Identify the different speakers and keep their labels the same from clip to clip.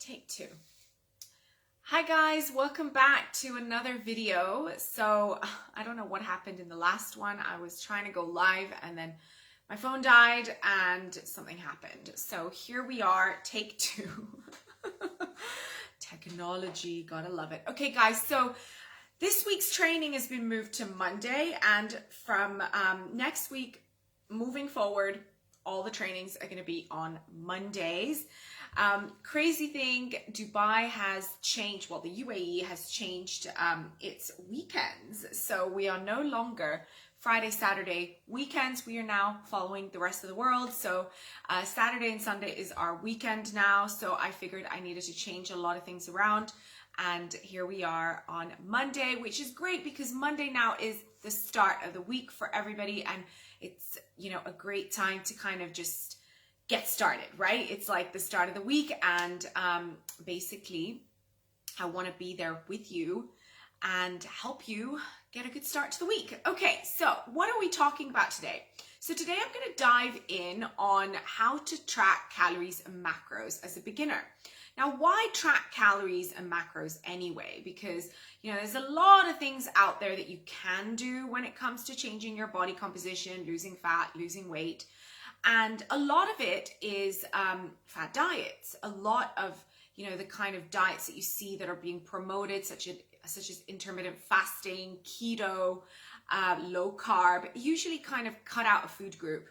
Speaker 1: Take two. Hi guys, welcome back to another video. So I don't know what happened in the last one. I was trying to go live and then my phone died and something happened. So here we are, take two. Technology, gotta love it. Okay guys, so this week's training has been moved to Monday, and from next week moving forward, all the trainings are going to be on Mondays. Crazy thing, Dubai has changed, well, the UAE has changed its weekends. So we are no longer Friday, Saturday weekends. We are now following the rest of the world. So Saturday and Sunday is our weekend now. So I figured I needed to change a lot of things around. And here we are on Monday, which is great because Monday now is the start of the week for everybody. And it's, you know, a great time to kind of just get started, right? It's like the start of the week, and basically I want to be there with you and help you get a good start to the week. Okay, so what are we talking about today? So today I'm going to dive in on how to track calories and macros as a beginner. Now, why track calories and macros anyway? Because, you know, there's a lot of things out there that you can do when it comes to changing your body composition, losing fat, losing weight. And a lot of it is fat diets. A lot of, you know, the kind of diets that you see that are being promoted, such as intermittent fasting, keto, low carb, usually kind of cut out a food group.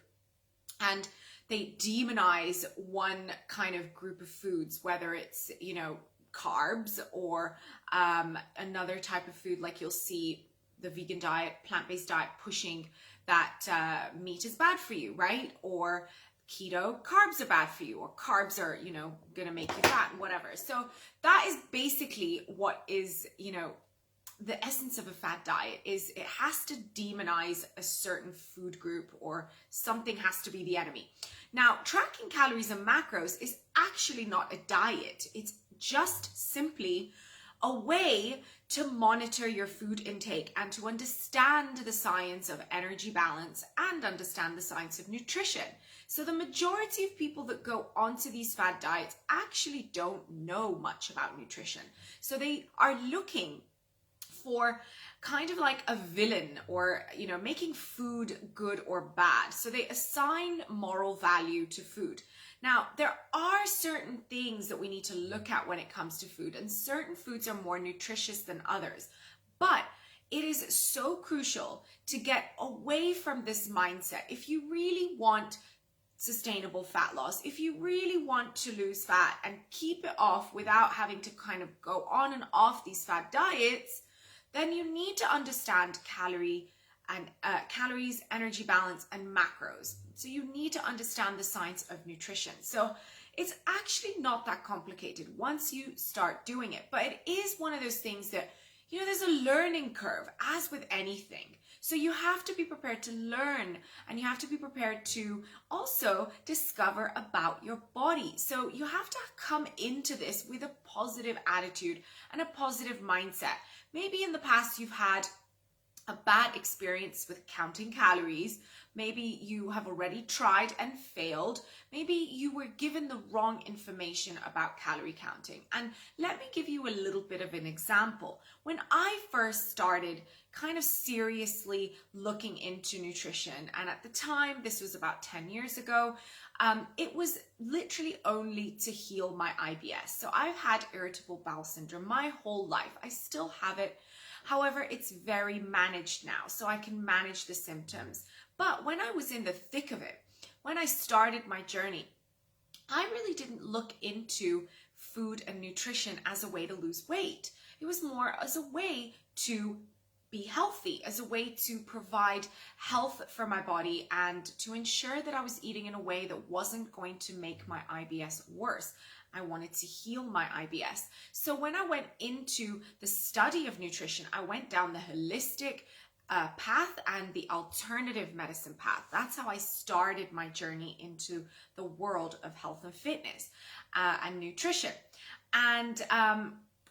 Speaker 1: And they demonize one kind of group of foods, whether it's, you know, carbs or another type of food, like you'll see the vegan diet, plant-based diet pushing that meat is bad for you, right? Or keto, carbs are bad for you, or carbs are, you know, gonna make you fat and whatever. So that is basically what is, you know, the essence of a fat diet is it has to demonize a certain food group, or something has to be the enemy. Now, tracking calories and macros is actually not a diet. It's just simply a way to monitor your food intake and to understand the science of energy balance and understand the science of nutrition. So the majority of people that go onto these fad diets actually don't know much about nutrition. So they are looking for kind of like a villain, or, you know, making food good or bad. So they assign moral value to food. Now, there are certain things that we need to look at when it comes to food, and certain foods are more nutritious than others. But it is so crucial to get away from this mindset. If you really want sustainable fat loss, if you really want to lose fat and keep it off without having to kind of go on and off these fat diets, then you need to understand calories, energy balance, and macros. So you need to understand the science of nutrition. So it's actually not that complicated once you start doing it, but it is one of those things that, you know, there's a learning curve, as with anything. So you have to be prepared to learn, and you have to be prepared to also discover about your body. So you have to come into this with a positive attitude and a positive mindset. Maybe in the past you've had a bad experience with counting calories. Maybe you have already tried and failed. Maybe you were given the wrong information about calorie counting. And let me give you a little bit of an example. When I first started kind of seriously looking into nutrition, and at the time, this was about 10 years ago, it was literally only to heal my IBS. So I've had irritable bowel syndrome my whole life. I still have it. However, it's very managed now, so I can manage the symptoms. But when I was in the thick of it, when I started my journey, I really didn't look into food and nutrition as a way to lose weight. It was more as a way to be healthy, as a way to provide health for my body and to ensure that I was eating in a way that wasn't going to make my IBS worse. I wanted to heal my IBS. So when I went into the study of nutrition, I went down the holistic path and the alternative medicine path. That's how I started my journey into the world of health and fitness and nutrition. And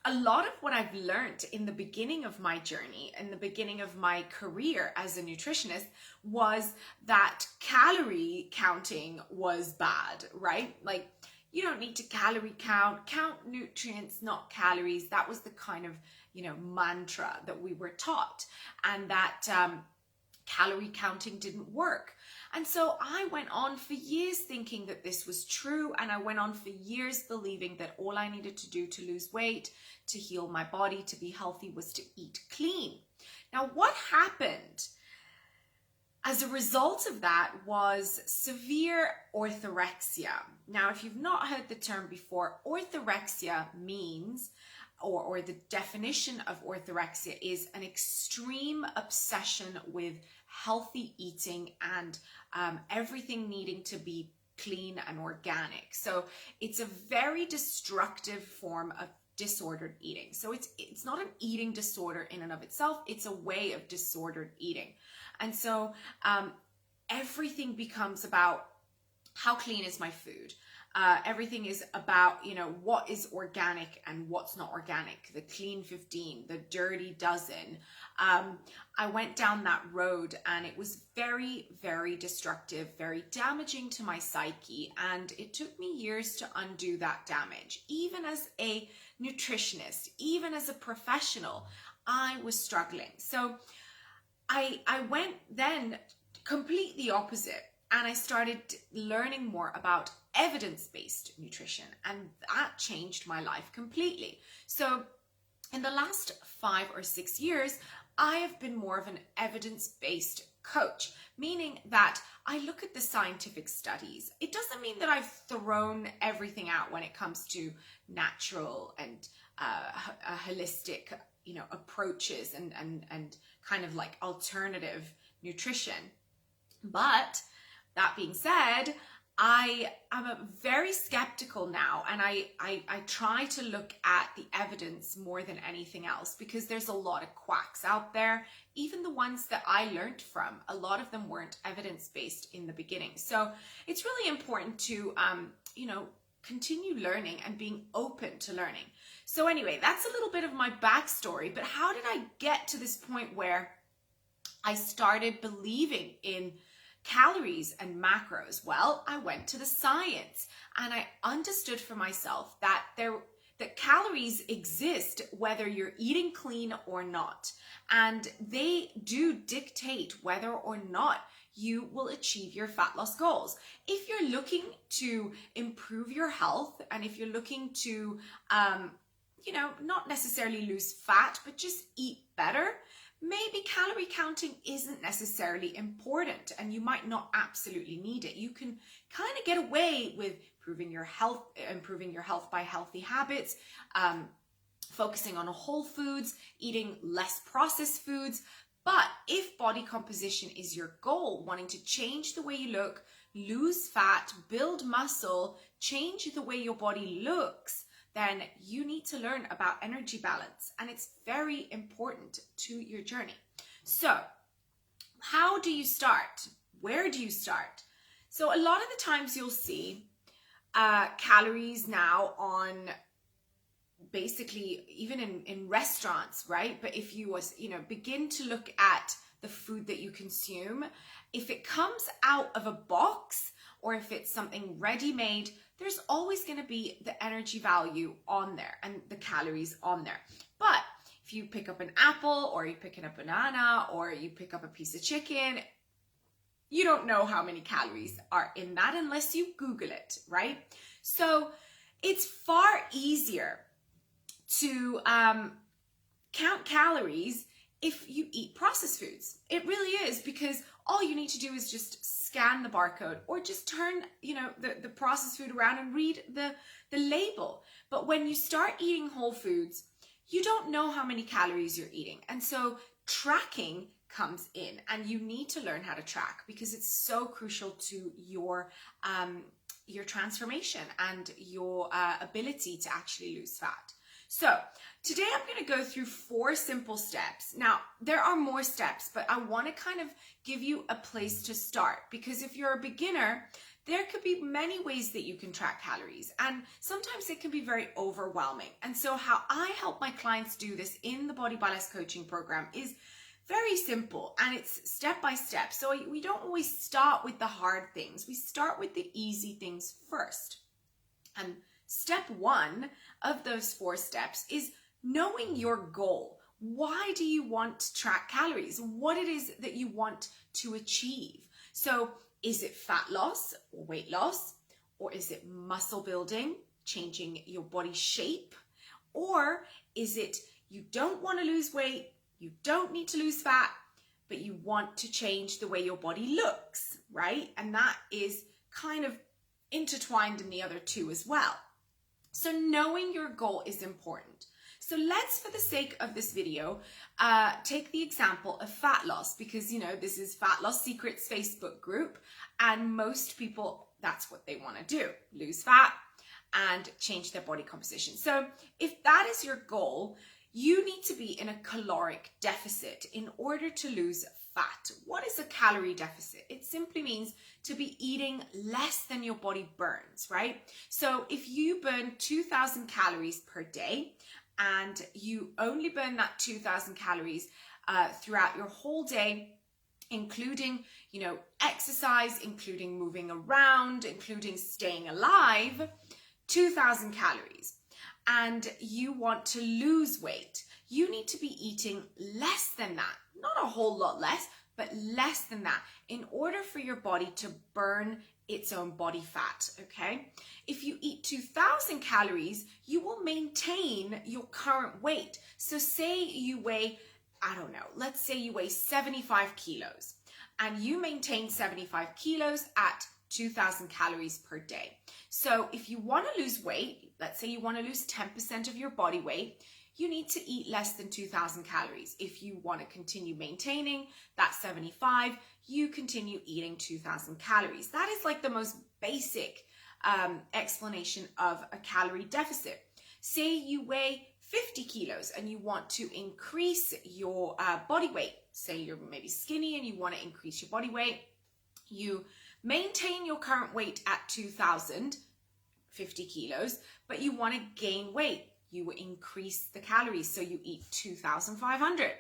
Speaker 1: a lot of what I've learned in the beginning of my journey, in the beginning of my career as a nutritionist, was that calorie counting was bad, right? Like, you don't need to calorie count nutrients, not calories. That was the kind of, mantra that we were taught, and that calorie counting didn't work. And so I went on for years thinking that this was true, and I went on for years believing that all I needed to do to lose weight, to heal my body, to be healthy was to eat clean. Now, what happened as a result of that was severe orthorexia. Now, if you've not heard the term before, orthorexia means, or the definition of orthorexia is an extreme obsession with healthy eating and everything needing to be clean and organic. So it's a very destructive form of disordered eating. So it's not an eating disorder in and of itself, it's a way of disordered eating. And so everything becomes about how clean is my food. Everything is about, what is organic and what's not organic, the clean 15, the dirty dozen. I went down that road, and it was very, very destructive, very damaging to my psyche. And it took me years to undo that damage. Even as a nutritionist, even as a professional, I was struggling. So I went then complete the opposite, and I started learning more about evidence-based nutrition, and that changed my life completely. So in the last 5 or 6 years, I have been more of an evidence-based coach, meaning that I look at the scientific studies. It doesn't mean that I've thrown everything out when it comes to natural and holistic, approaches and kind of like alternative nutrition. But that being said, I am very skeptical now, and I try to look at the evidence more than anything else, because there's a lot of quacks out there. Even the ones that I learned from, a lot of them weren't evidence-based in the beginning. So it's really important to, continue learning and being open to learning. So anyway, that's a little bit of my backstory, but how did I get to this point where I started believing in calories and macros? Well, I went to the science, and I understood for myself that calories exist whether you're eating clean or not, and they do dictate whether or not you will achieve your fat loss goals. If you're looking to improve your health, and if you're looking to not necessarily lose fat, but just eat better, maybe calorie counting isn't necessarily important, and you might not absolutely need it. You can kind of get away with improving your health by healthy habits, focusing on whole foods, eating less processed foods. But if body composition is your goal, wanting to change the way you look, lose fat, build muscle, change the way your body looks, then you need to learn about energy balance, and it's very important to your journey. So how do you start? Where do you start? So a lot of the times you'll see calories now on basically even in restaurants, right? But if you begin to look at the food that you consume, if it comes out of a box or if it's something ready-made, there's always going to be the energy value on there and the calories on there. But if you pick up an apple, or you pick up a banana, or you pick up a piece of chicken, you don't know how many calories are in that unless you Google it, right? So it's far easier to count calories if you eat processed foods. It really is, because all you need to do is just scan the barcode, or just turn the processed food around and read the label. But when you start eating whole foods, you don't know how many calories you're eating, and so tracking comes in, and you need to learn how to track, because it's so crucial to your transformation and your ability to actually lose fat. So today I'm going to go through 4 simple steps. Now, there are more steps, but I want to kind of give you a place to start, because if you're a beginner, there could be many ways that you can track calories, and sometimes it can be very overwhelming. And so how I help my clients do this in the Body by Less coaching program is very simple, and it's step by step. So we don't always start with the hard things. We start with the easy things first. And step one of those 4 steps is knowing your goal. Why do you want to track calories? What it is that you want to achieve. So is it fat loss or weight loss? Or is it muscle building, changing your body shape? Or is it you don't want to lose weight, you don't need to lose fat, but you want to change the way your body looks, right? And that is kind of intertwined in the other 2 as well. So knowing your goal is important. So let's, for the sake of this video, take the example of fat loss, because, you know, this is Fat Loss Secrets Facebook group, and most people, that's what they want to do, lose fat and change their body composition. So if that is your goal, you need to be in a caloric deficit in order to lose fat. What is a calorie deficit? It simply means to be eating less than your body burns, right? So if you burn 2,000 calories per day, and you only burn that 2,000 calories throughout your whole day, including, you know, exercise, including moving around, including staying alive, 2,000 calories, and you want to lose weight, you need to be eating less than that. Not a whole lot less, but less than that in order for your body to burn its own body fat, okay? If you eat 2,000 calories, you will maintain your current weight. So say you weigh, I don't know, let's say you weigh 75 kilos and you maintain 75 kilos at 2,000 calories per day. So if you want to lose weight, let's say you want to lose 10% of your body weight, you need to eat less than 2,000 calories. If you want to continue maintaining that 75, you continue eating 2,000 calories. That is like the most basic explanation of a calorie deficit. Say you weigh 50 kilos and you want to increase your body weight. Say you're maybe skinny and you want to increase your body weight. You maintain your current weight at 2,050 kilos, but you want to gain weight. You increase the calories, so you eat 2,500,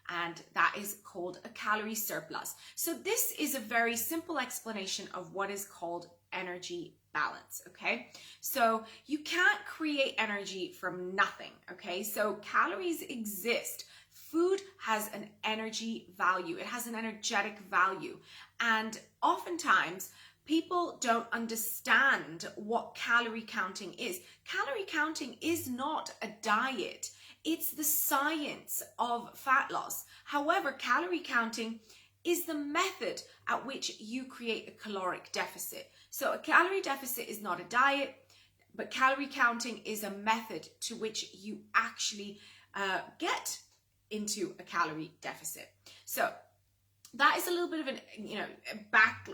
Speaker 1: and that is called a calorie surplus. So this is a very simple explanation of what is called energy balance, okay? So you can't create energy from nothing, okay? So calories exist. Food has an energy value. It has an energetic value, and oftentimes people don't understand what calorie counting is. Calorie counting is not a diet. It's the science of fat loss. However, calorie counting is the method at which you create a caloric deficit. So a calorie deficit is not a diet, but calorie counting is a method to which you actually get into a calorie deficit. So that is a little bit of an,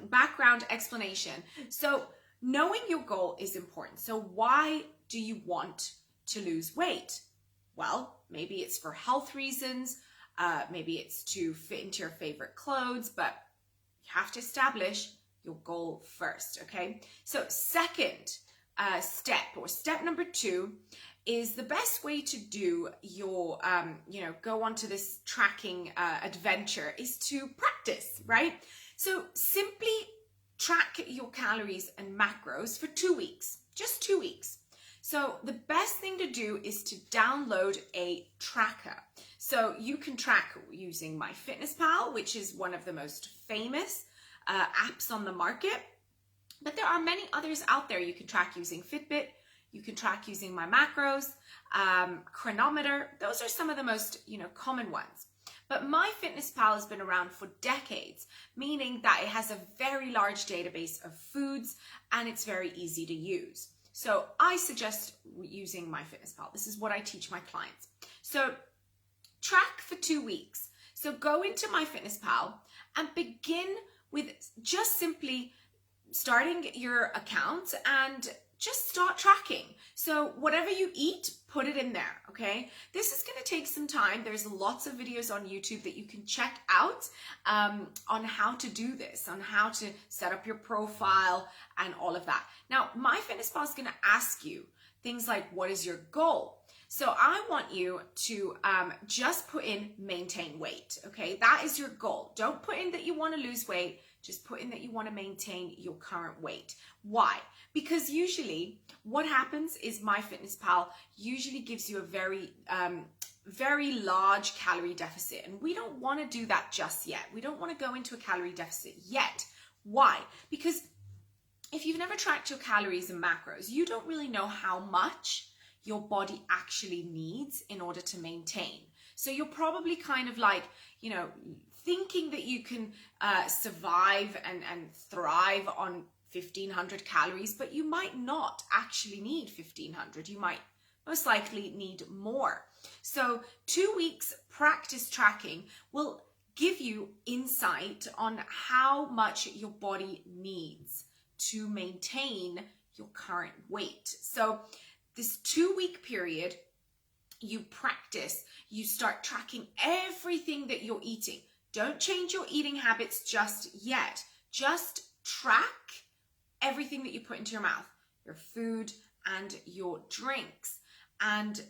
Speaker 1: background explanation. So knowing your goal is important. So why do you want to lose weight? Well, maybe it's for health reasons. Maybe it's to fit into your favorite clothes, but you have to establish your goal first, okay? So second step number 2 is the best way to do your, go onto this tracking adventure is to practice, right? So simply track your calories and macros for 2 weeks, just 2 weeks. So the best thing to do is to download a tracker. So you can track using MyFitnessPal, which is one of the most famous apps on the market, but there are many others out there. You can track using Fitbit. You can track using My Macros, Chronometer. Those are some of the most, common ones. But MyFitnessPal has been around for decades, meaning that it has a very large database of foods and it's very easy to use. So I suggest using MyFitnessPal. This is what I teach my clients. So track for 2 weeks. So go into MyFitnessPal and begin with just simply starting your account and just start tracking. So whatever you eat, put it in there, okay? This is gonna take some time. There's lots of videos on YouTube that you can check out on how to do this, on how to set up your profile and all of that. Now, MyFitnessPal is gonna ask you things like, what is your goal? So I want you to just put in maintain weight, okay? That is your goal. Don't put in that you wanna lose weight. Just put in that you want to maintain your current weight. Why? Because usually what happens is MyFitnessPal usually gives you a very large calorie deficit, and we don't want to do that just yet. We don't want to go into a calorie deficit yet. Why? Because if you've never tracked your calories and macros, you don't really know how much your body actually needs in order to maintain. So you're probably kind of like, thinking that you can survive and thrive on 1,500 calories, but you might not actually need 1,500. You might most likely need more. So 2 weeks practice tracking will give you insight on how much your body needs to maintain your current weight. So this 2-week period, you practice, you start tracking everything that you're eating. Don't change your eating habits just yet. Just track everything that you put into your mouth, your food and your drinks. And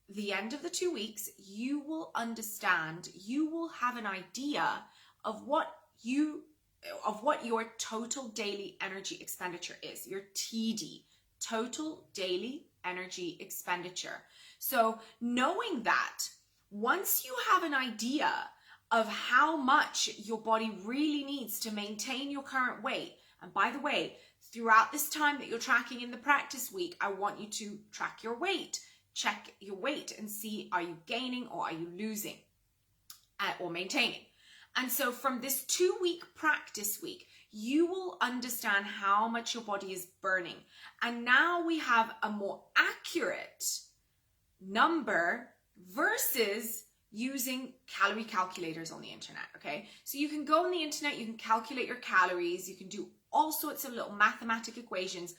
Speaker 1: the end of the 2 weeks, you will understand, you will have an idea of what your total daily energy expenditure is, your TD, total daily energy expenditure. So knowing that, once you have an idea of how much your body really needs to maintain your current weight, and by the way, throughout this time that you're tracking in the practice week, I want you to track your weight, check your weight and see, are you gaining or are you losing or maintaining? And so from this 2-week practice week, you will understand how much your body is burning. And now we have a more accurate number versus using calorie calculators on the internet, okay? So you can go on the internet, you can calculate your calories, you can do all sorts of little mathematical equations,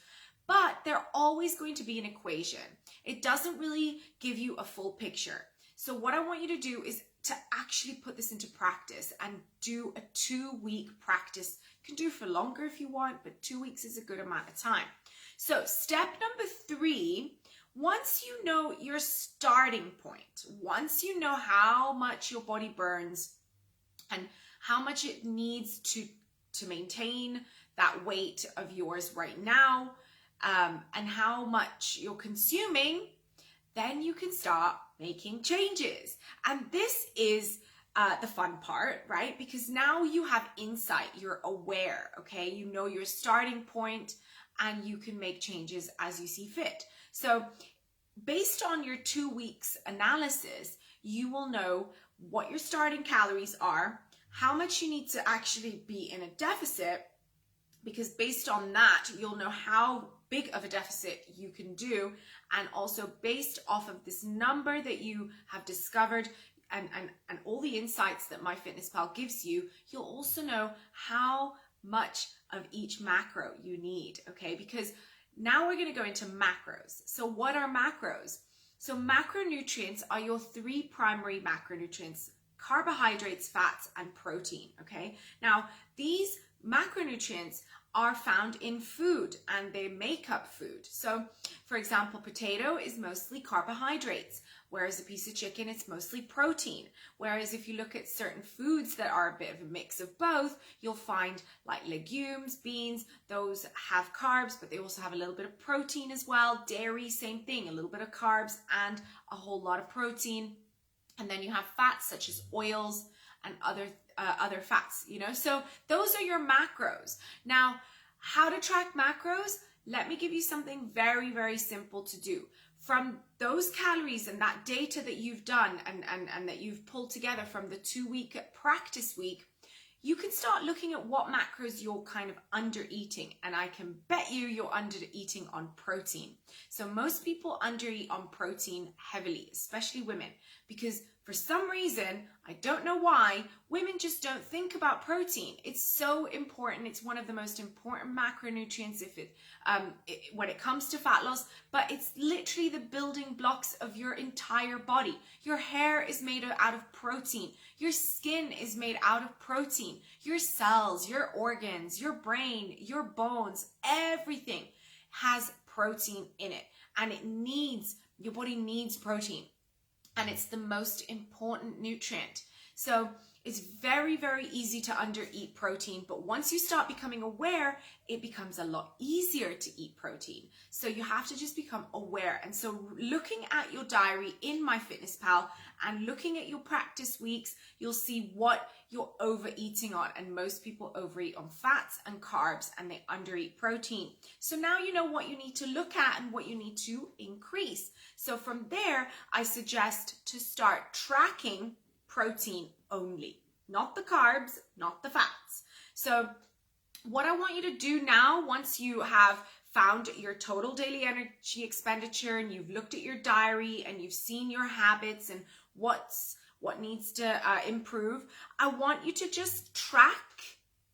Speaker 1: but they're always going to be an equation. It doesn't really give you a full picture. So what I want you to do is to actually put this into practice and do a 2-week practice. You can do for longer if you want, but 2 weeks is a good amount of time. So step number 3, once you know your starting point, once you know how much your body burns and how much it needs to maintain that weight of yours right now, and how much you're consuming, then you can start making changes. And this is the fun part, right? Because now you have insight, you're aware, okay? You know your starting point and you can make changes as you see fit. So based on your 2 weeks analysis, you will know what your starting calories are, how much you need to actually be in a deficit, because based on that, you'll know how big of a deficit you can do. And also based off of this number that you have discovered and all the insights that MyFitnessPal gives you, you'll also know how much of each macro you need, okay? Because now we're going to go into macros. So what are macros? So macronutrients are your 3 primary macronutrients: carbohydrates, fats, and protein, okay? Now, these macronutrients are found in food and they make up food. So for example, potato is mostly carbohydrates, whereas a piece of chicken, it's mostly protein. Whereas if you look at certain foods that are a bit of a mix of both, you'll find like legumes, beans, those have carbs, but they also have a little bit of protein as well. Dairy, same thing, a little bit of carbs and a whole lot of protein. And then you have fats such as oils and other fats, so those are your macros. Now, how to track macros? Let me give you something very, very simple to do. From those calories and that data that you've done and that you've pulled together from the 2-week practice week, you can start looking at what macros you're kind of under eating. And I can bet you're under eating on protein. So most people under eat on protein heavily, especially women, because for some reason, I don't know why, women just don't think about protein. It's so important. It's one of the most important macronutrients when it comes to fat loss, but it's literally the building blocks of your entire body. Your hair is made out of protein. Your skin is made out of protein. Your cells, your organs, your brain, your bones, everything has protein in it. And your body needs protein. And it's the most important nutrient. So It's very, very easy to undereat protein, but once you start becoming aware, it becomes a lot easier to eat protein. So you have to just become aware. And so looking at your diary in MyFitnessPal and looking at your practice weeks, you'll see what you're overeating on. And most people overeat on fats and carbs, and they undereat protein. So now you know what you need to look at and what you need to increase. So from there, I suggest to start tracking protein only, not the carbs, not the fats. So what I want you to do now, once you have found your total daily energy expenditure and you've looked at your diary and you've seen your habits and what needs to improve, I want you to just track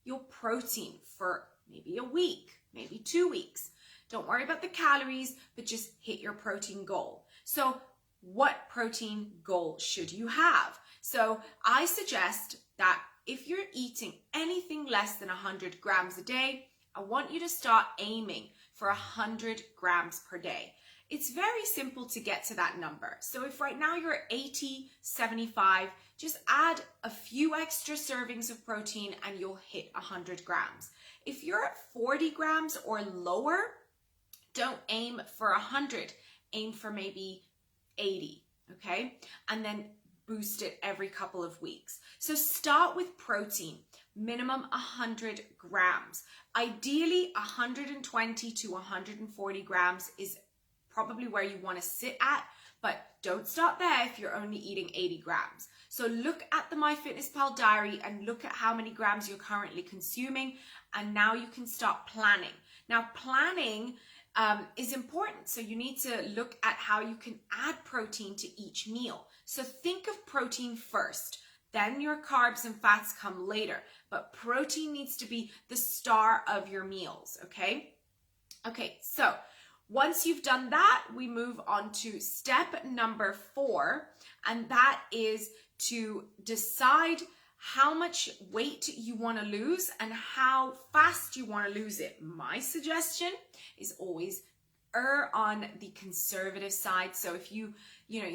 Speaker 1: your protein for maybe a week, maybe 2 weeks. Don't worry about the calories, but just hit your protein goal. So what protein goal should you have? So I suggest that if you're eating anything less than 100 grams a day, I want you to start aiming for 100 grams per day. It's very simple to get to that number. So if right now you're at 80, 75, just add a few extra servings of protein and you'll hit 100 grams. If you're at 40 grams or lower, don't aim for 100, aim for maybe 80, okay? And then boost it every couple of weeks. So start with protein, minimum 100 grams. Ideally, 120 to 140 grams is probably where you want to sit at, but don't start there if you're only eating 80 grams. So look at the MyFitnessPal diary and look at how many grams you're currently consuming, and now you can start planning. Now, planning is important. So you need to look at how you can add protein to each meal. So think of protein first, then your carbs and fats come later, but protein needs to be the star of your meals, okay? Okay, so once you've done that, we move on to step number 4, and that is to decide how much weight you want to lose and how fast you want to lose it. My suggestion is always err on the conservative side. So if you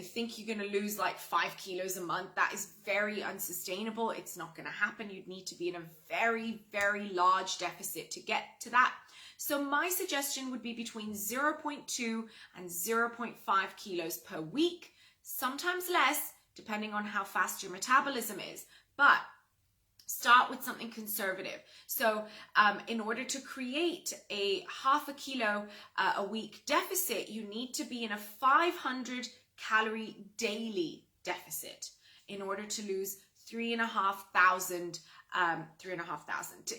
Speaker 1: think you're going to lose like 5 kilos a month, that is very unsustainable. It's not going to happen. You'd need to be in a very, very large deficit to get to that. So my suggestion would be between 0.2 and 0.5 kilos per week, sometimes less, depending on how fast your metabolism is. But start with something conservative. So in order to create a half a kilo a week deficit, you need to be in a 500 calorie daily deficit in order to lose 3,500.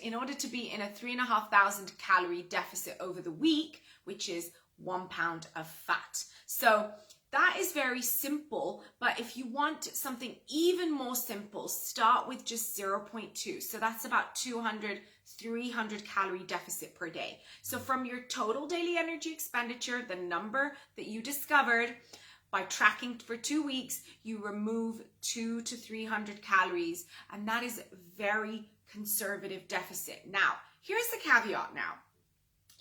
Speaker 1: In order to be in a 3,500 calorie deficit over the week, which is 1 pound of fat. So that is very simple, but if you want something even more simple, start with just 0.2. So that's about 200, 300 calorie deficit per day. So from your total daily energy expenditure, the number that you discovered, by tracking for 2 weeks, you remove 200 to 300 calories, and that is very conservative deficit. Now, here's the caveat now.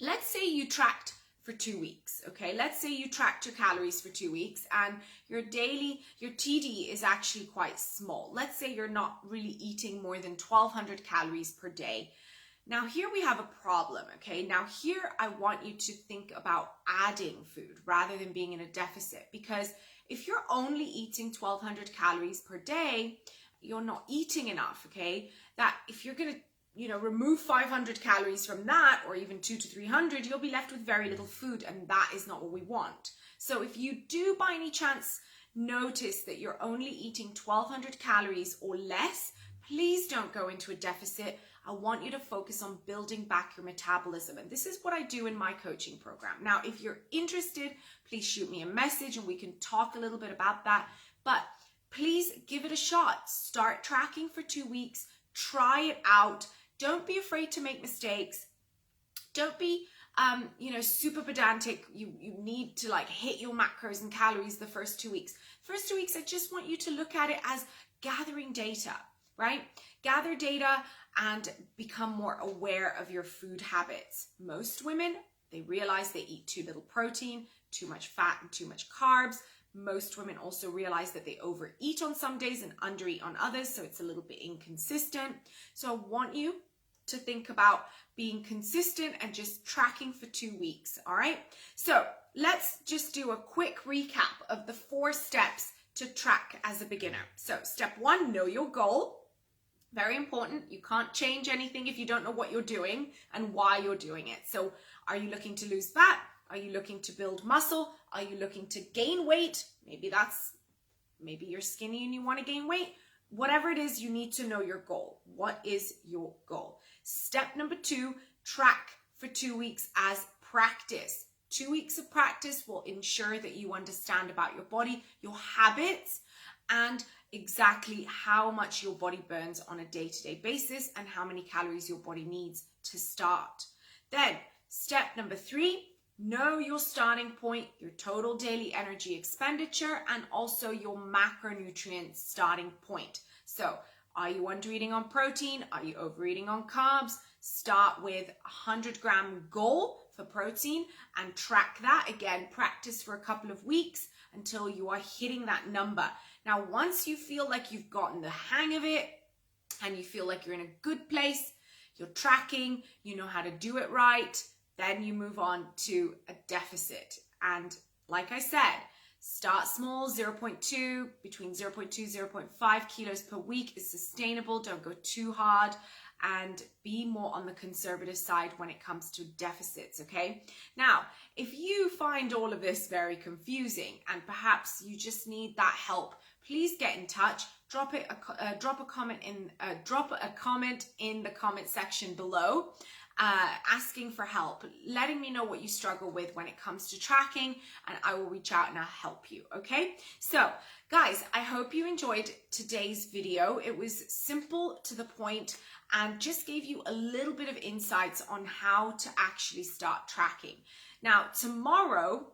Speaker 1: Let's say you tracked for 2 weeks, okay? Let's say you tracked your calories for 2 weeks and your TD is actually quite small. Let's say you're not really eating more than 1,200 calories per day. Now here we have a problem, okay? Now here I want you to think about adding food rather than being in a deficit, because if you're only eating 1,200 calories per day, you're not eating enough, okay? That if you're gonna remove 500 calories from that, or even 200 to 300, you'll be left with very little food, and that is not what we want. So if you do by any chance notice that you're only eating 1,200 calories or less, please don't go into a deficit. I want you to focus on building back your metabolism. And this is what I do in my coaching program. Now, if you're interested, please shoot me a message and we can talk a little bit about that. But please give it a shot. Start tracking for 2 weeks. Try it out. Don't be afraid to make mistakes. Don't be, super pedantic. You need to hit your macros and calories the first 2 weeks. First 2 weeks, I just want you to look at it as gathering data, right? Gather data and become more aware of your food habits. Most women, they realize they eat too little protein, too much fat, and too much carbs. Most women also realize that they overeat on some days and undereat on others, so it's a little bit inconsistent. So I want you to think about being consistent and just tracking for 2 weeks, all right? So let's just do a quick recap of the 4 steps to track as a beginner. So step 1, know your goal. Very important. You can't change anything if you don't know what you're doing and why you're doing it. So are you looking to lose fat? Are you looking to build muscle? Are you looking to gain weight? Maybe you're skinny and you want to gain weight. Whatever it is, you need to know your goal. What is your goal? Step number 2, track for 2 weeks as practice. 2 weeks of practice will ensure that you understand about your body, your habits, and exactly how much your body burns on a day-to-day basis and how many calories your body needs to start. Then step number 3, know your starting point, your total daily energy expenditure, and also your macronutrient starting point. So are you undereating on protein? Are you overeating on carbs? Start with a 100-gram goal for protein and track that. Again, practice for a couple of weeks until you are hitting that number. Now, once you feel like you've gotten the hang of it and you feel like you're in a good place, you're tracking, you know how to do it right, then you move on to a deficit. And like I said, start small, 0.2, between 0.2, 0.5 kilos per week is sustainable. Don't go too hard and be more on the conservative side when it comes to deficits, okay? Now, if you find all of this very confusing and perhaps you just need that help, please get in touch. Drop a comment in the comment section below. Asking for help, letting me know what you struggle with when it comes to tracking, and I will reach out and I'll help you, okay? So guys, I hope you enjoyed today's video. It was simple, to the point, and just gave you a little bit of insights on how to actually start tracking. Now, tomorrow,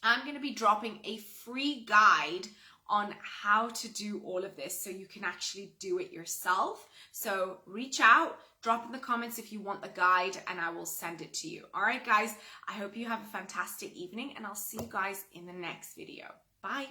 Speaker 1: I'm going to be dropping a free guide on how to do all of this so you can actually do it yourself. So reach out, drop in the comments if you want the guide, and I will send it to you. All right, guys, I hope you have a fantastic evening, and I'll see you guys in the next video. Bye.